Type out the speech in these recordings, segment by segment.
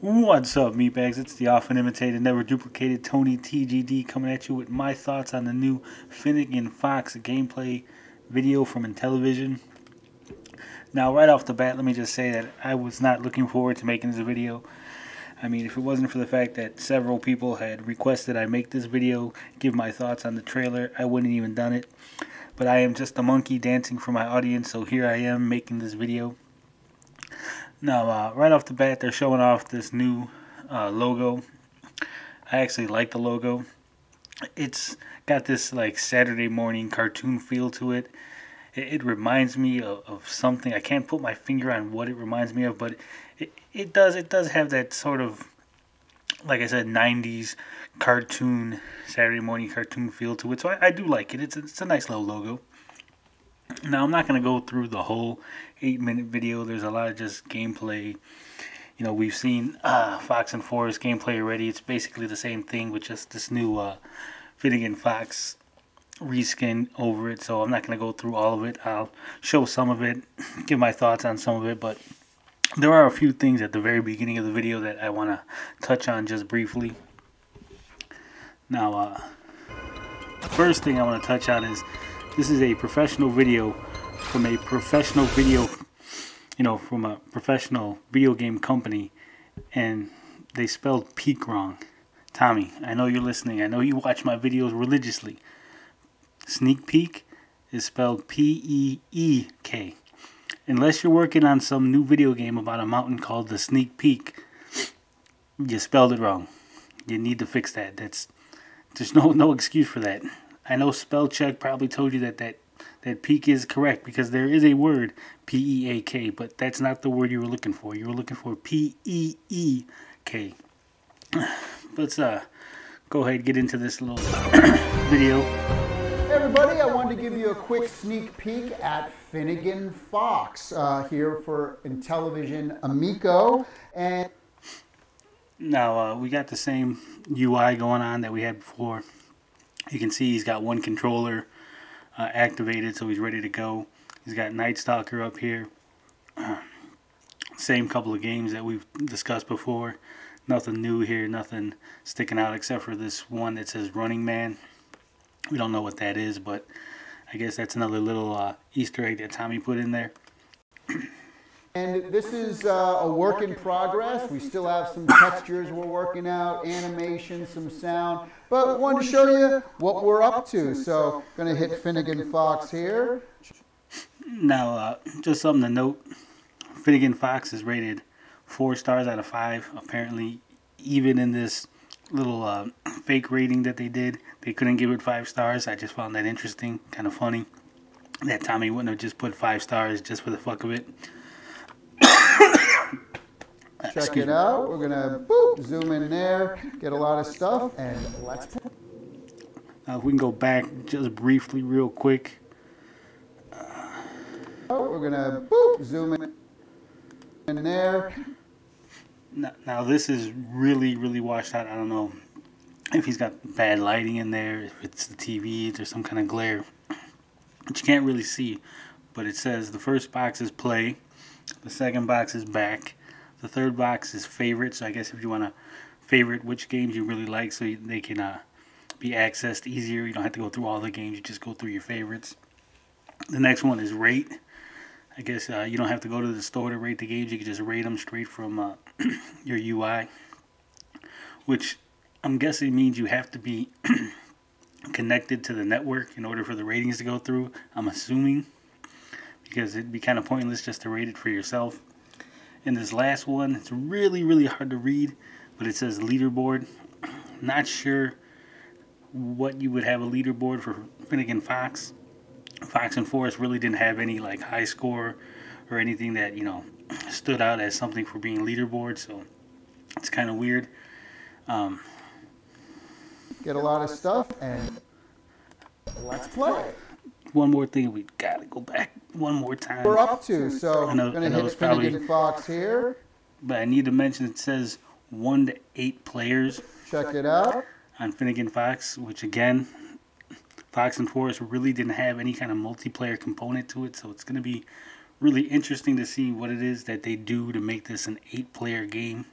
What's up, meatbags? It's the often imitated, never duplicated Tony TGD coming at you with my thoughts on the new Finnigan Fox gameplay video from Intellivision. Now, right off the bat, let me just say that I was not looking forward to making this video. I mean, if it wasn't for the fact that several people had requested I make this video, give my thoughts on the trailer, I wouldn't even done it. But I am just a monkey dancing for my audience, so here I am making this video. Now, right off the bat, they're showing off this new logo. I actually like the logo. It's got this like Saturday morning cartoon feel to it. It reminds me of something. I can't put my finger on what it reminds me of, but it does have that sort of, like I said, 90s cartoon, Saturday morning cartoon feel to it. So I do like it. It's a nice little logo. Now, I'm not going to go through the whole 8-minute video. There's a lot of just gameplay. You know, we've seen Fox and Forest gameplay already. It's basically the same thing with just this new Finnigan Fox reskin over it. So I'm not going to go through all of it. I'll show some of it, give my thoughts on some of it. But there are a few things at the very beginning of the video that I want to touch on just briefly. Now, the first thing I want to touch on is this is a professional video from a professional video, from a professional video game company, and they spelled peak wrong. Tommy, I know you're listening. I know you watch my videos religiously. Sneak peek is spelled P-E-E-K. Unless you're working on some new video game about a mountain called the Sneak Peek, you spelled it wrong. You need to fix that. There's no excuse for that. I know spell check probably told you that peak is correct because there is a word P-E-A-K, but that's not the word you were looking for. You were looking for P-E-E-K. Let's go ahead and get into this little video. Hey everybody, I wanted to give you a quick sneak peek at Finnigan Fox here for Intellivision Amico. And now we got the same UI going on that we had before. You can see he's got one controller activated, so he's ready to go. He's got Night Stalker up here. Same couple of games that we've discussed before. Nothing new here, nothing sticking out except for this one that says Running Man. We don't know what that is, but I guess that's another little Easter egg that Tommy put in there. And this is a work in progress. We still have some textures we're working out, animation, some sound, but wanted to show you what we're up to. So, going to hit Finnigan Fox here. Now, just something to note, Finnigan Fox is rated 4 stars out of 5. Apparently, even in this little fake rating that they did, they couldn't give it 5 stars. I just found that interesting, kind of funny, that Tommy wouldn't have just put 5 stars just for the fuck of it. Check it out. We're gonna zoom in there, get a lot of stuff, and let's play. Now if we can go back just briefly real quick. We're gonna zoom in there. Now this is really washed out. I don't know if he's got bad lighting in there, if it's the TV, there's some kind of glare, which you can't really see. But it says the first box is play, the second box is back, the third box is favorite. So I guess if you want to favorite which games you really like, so they can be accessed easier. You don't have to go through all the games. You just go through your favorites. The next one is rate. I guess you don't have to go to the store to rate the games. You can just rate them straight from your UI, which I'm guessing means you have to be connected to the network in order for the ratings to go through. I'm assuming, because it'd be kind of pointless just to rate it for yourself. And this last one, it's really hard to read, but it says leaderboard. Not sure what you would have a leaderboard for Finnigan Fox. Fox and Forest really didn't have any like high score or anything that, stood out as something for being leaderboard, so it's kind of weird. Get a lot of stuff, and let's play. One more thing, we gotta go back one more time. We're up to, so I'm gonna hit Finnigan Fox here. But I need to mention it says 1 to 8 players. Check it out. On Finnigan Fox, which again, Fox and Forest really didn't have any kind of multiplayer component to it, so it's gonna be really interesting to see what it is that they do to make this an 8-player game.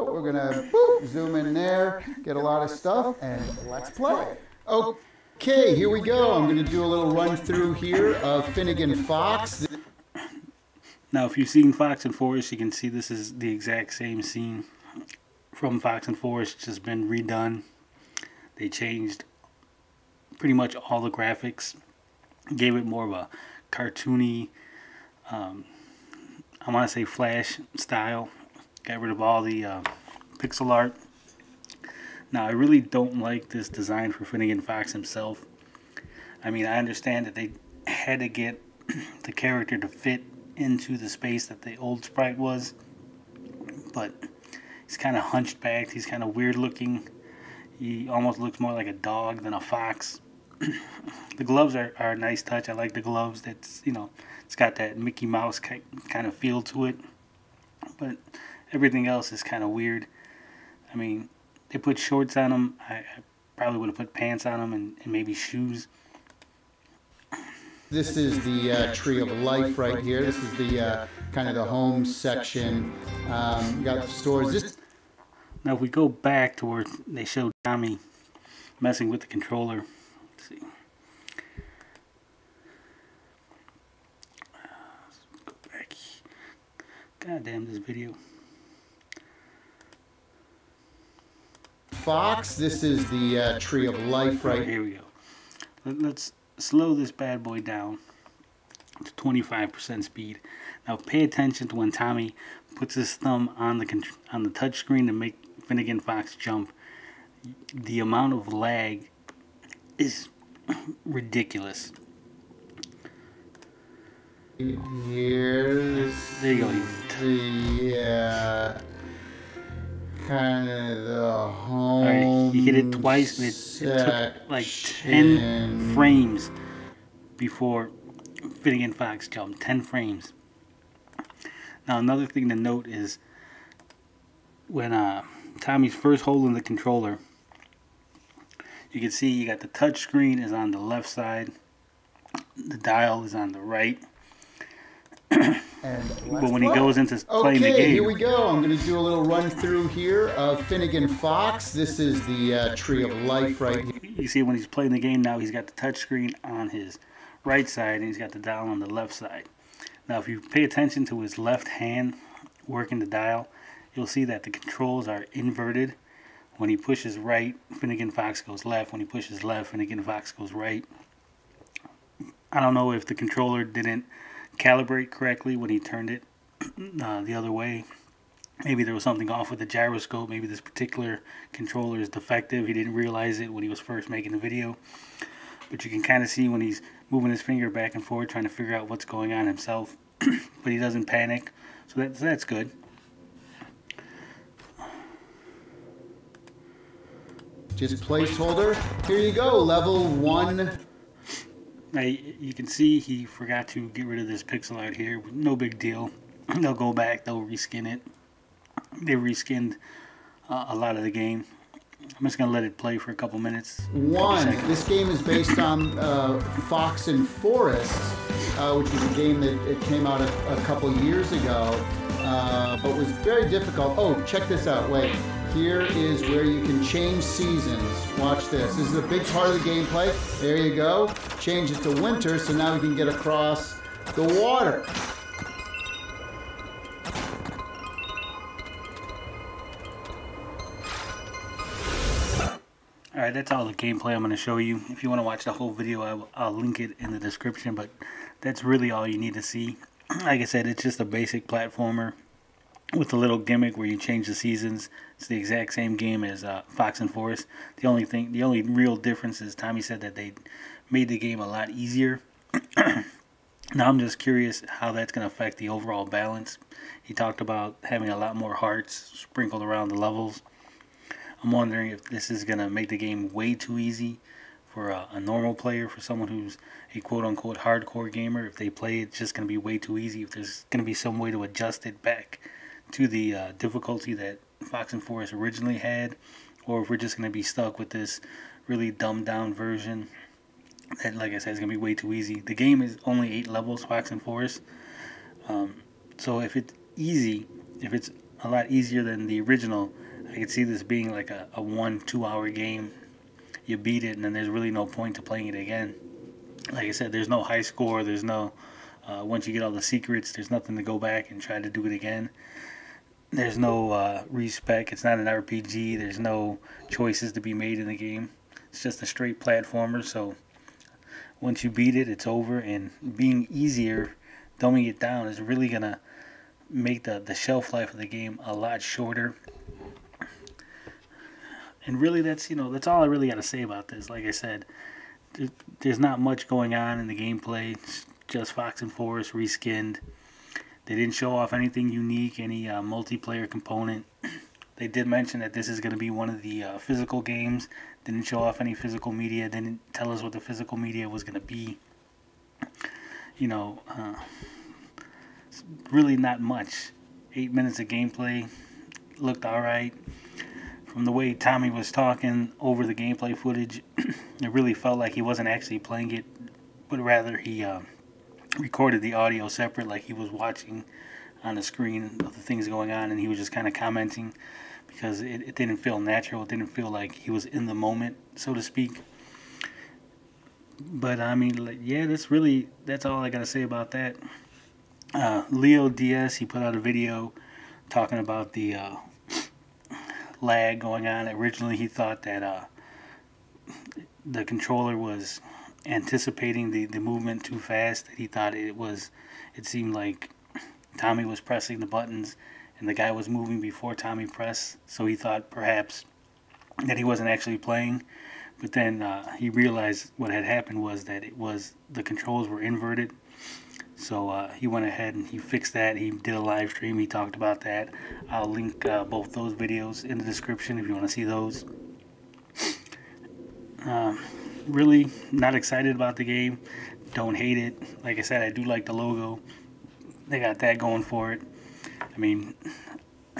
We're gonna boop, zoom in there, get a lot of stuff, and let's play. Okay, here we go. I'm gonna do a little run through here of Finnigan Fox. Now, if you've seen Fox and Forest, you can see this is the exact same scene from Fox and Forest. It's just been redone. They changed pretty much all the graphics, gave it more of a cartoony, I want to say Flash style. Got rid of all the pixel art. Now, I really don't like this design for Finnigan Fox himself. I mean, I understand that they had to get the character to fit into the space that the old sprite was, but he's kind of hunched back. He's kind of weird looking. He almost looks more like a dog than a fox. The gloves are a nice touch. I like the gloves. That's, you know, it's got that Mickey Mouse kind of feel to it, but everything else is kind of weird. I mean, they put shorts on him. I probably would have put pants on him and maybe shoes. This is the Tree of Life right here. This is the kind of the home section. You got the stores. Now, if we go back to where they showed Tommy messing with the controller, let's see. Let's go back. God damn this video. Fox, this is the Tree of Life right here. We go. Let's slow this bad boy down to 25% speed. Now pay attention to when Tommy puts his thumb on the touch screen to make Finnigan Fox jump. The amount of lag is ridiculous. Here's there you go. The kind of the home. Alright, he hit it twice, and it took like 10 frames before Finnigan Fox jumped. 10 frames. Now, another thing to note is when Tommy's first holding the controller, you can see you got the touch screen is on the left side, the dial is on the right. But when he goes into playing the game, here we go. I'm going to do a little run through here of Finnigan Fox. This is the Tree of Life right here. You see when he's playing the game now, he's got the touch screen on his right side and he's got the dial on the left side. Now, if you pay attention to his left hand working the dial, you'll see that the controls are inverted. When he pushes right, Finnigan Fox goes left. When he pushes left, Finnigan Fox goes right. I don't know if the controller didn't calibrate correctly when he turned it the other way. Maybe there was something off with the gyroscope. Maybe this particular controller is defective. He didn't realize it when he was first making the video. But you can kind of see when he's moving his finger back and forth trying to figure out what's going on himself. But he doesn't panic. So that's good. Just placeholder. Here you go, level 1. Now, you can see he forgot to get rid of this pixel art here. No big deal. They'll go back. They'll reskin it. They reskinned a lot of the game. I'm just going to let it play for a couple minutes. This game is based on Fox and Forest, which is a game that it came out a couple years ago, but was very difficult. Oh, check this out. Wait. Here is where you can change seasons. Watch this. This is a big part of the gameplay. There you go. Change it to winter, so now we can get across the water. Alright, that's all the gameplay I'm going to show you. If you want to watch the whole video, I'll link it in the description, but that's really all you need to see. Like I said, it's just a basic platformer with a little gimmick where you change the seasons. It's the exact same game as Fox and Forest. The only real difference is Tommy said that they made the game a lot easier. Now I'm just curious how that's going to affect the overall balance. He talked about having a lot more hearts sprinkled around the levels. I'm wondering if this is going to make the game way too easy for a normal player, for someone who's a quote-unquote hardcore gamer. If they play it, it's just going to be way too easy. If there's going to be some way to adjust it back to the difficulty that Fox and Forest originally had, or if we're just going to be stuck with this really dumbed down version that, like I said, is going to be way too easy. The game is only 8 levels, Fox and Forest. So if it's easy, if it's a lot easier than the original. I could see this being like a 1-2 hour game. You beat it, and then there's really no point to playing it again. Like I said, there's no high score. There's no once you get all the secrets, there's nothing to go back and try to do it again. There's no respec. It's not an RPG. There's no choices to be made in the game. It's just a straight platformer. So once you beat it, it's over. And being easier, dumbing it down, is really gonna make the shelf life of the game a lot shorter. And really, that's all I really got to say about this. Like I said, there's not much going on in the gameplay. It's just Fox and Forest reskinned. They didn't show off anything unique, any multiplayer component. They did mention that this is going to be one of the physical games. Didn't show off any physical media. Didn't tell us what the physical media was going to be. Really not much. 8 minutes of gameplay. Looked alright. From the way Tommy was talking over the gameplay footage, it really felt like he wasn't actually playing it, but rather he recorded the audio separate, like he was watching on the screen of the things going on, and he was just kind of commenting, because it didn't feel natural. It didn't feel like he was in the moment, so to speak. But I mean, yeah, that's all I gotta say about that. Leo DS, he put out a video talking about the lag going on. Originally, he thought that the controller was anticipating the movement too fast. He thought it seemed like Tommy was pressing the buttons and the guy was moving before Tommy pressed, so he thought perhaps that he wasn't actually playing. But then he realized what had happened was that the controls were inverted. So he went ahead and he fixed that. He did a live stream. He talked about that. I'll link both those videos in the description if you want to see those. Really not excited about the game. Don't hate it. Like I said, I do like the logo. They got that going for it. I mean,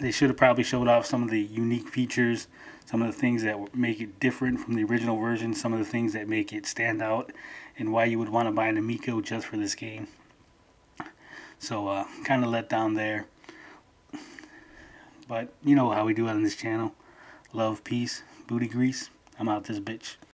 they should have probably showed off some of the unique features, some of the things that make it different from the original version, some of the things that make it stand out, and why you would want to buy an Amico just for this game. So kind of let down there. But you know how we do it on this channel. Love, peace, booty grease. I'm out this bitch.